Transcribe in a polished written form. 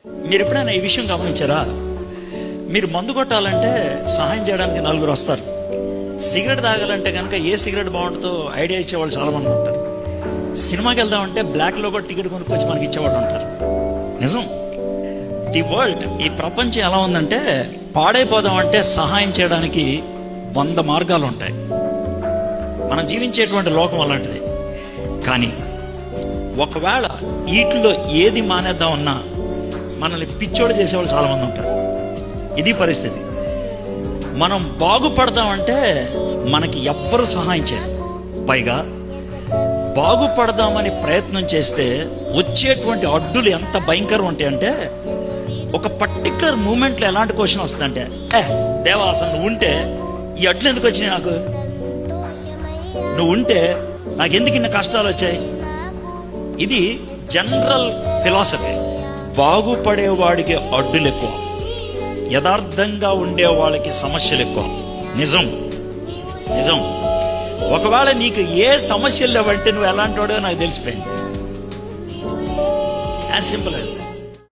మీరు ఎప్పుడైనా ఈ విషయం గమనించారా? మీరు మందు కొట్టాలంటే సహాయం చేయడానికి నలుగురు వస్తారు. సిగరెట్ తాగాలంటే కనుక ఏ సిగరెట్ బాగుంటుందో ఐడియా ఇచ్చేవాళ్ళు చాలామంది ఉంటారు. సినిమాకి వెళ్దామంటే బ్లాక్లో కూడా టికెట్ కొనుక్కొచ్చి మనకి ఇచ్చేవాళ్ళు ఉంటారు. నిజం. ది వరల్డ్, ఈ ప్రపంచం ఎలా ఉందంటే, పాడైపోదామంటే సహాయం చేయడానికి 100 మార్గాలు ఉంటాయి. మనం జీవించేటువంటి లోకం అలాంటిది. కానీ ఒకవేళ వీటిలో ఏది మానేద్దామన్నా మనల్ని పిచ్చోడు చేసేవాళ్ళు చాలామంది ఉంటారు. ఇది పరిస్థితి. మనం బాగుపడదామంటే మనకి ఎవ్వరు సహాయం చేయరు. పైగా బాగుపడదామని ప్రయత్నం చేస్తే వచ్చేటువంటి అడ్డులు ఎంత భయంకరం ఉంటాయంటే, ఒక పర్టికులర్ మూమెంట్లో ఎలాంటి క్వశ్చన్ వస్తుందంటే, దేవా అసలు నువ్వు ఉంటే ఈ అడ్లు ఎందుకు వచ్చినాయి, నాకు నువ్వు ఉంటే నాకెందుకు ఇన్ని కష్టాలు వచ్చాయి. ఇది జనరల్ ఫిలాసఫీ. బాగుపడేవాడికి అడ్డులు ఎక్కువ, యథార్థంగా ఉండే వాళ్ళకి సమస్యలు ఎక్కువ. నిజం నిజం. ఒకవేళ నీకు ఏ సమస్యలు లేవంటే నువ్వు ఎలాంటి వాడో నాకు తెలిసిపోయింది. As simple as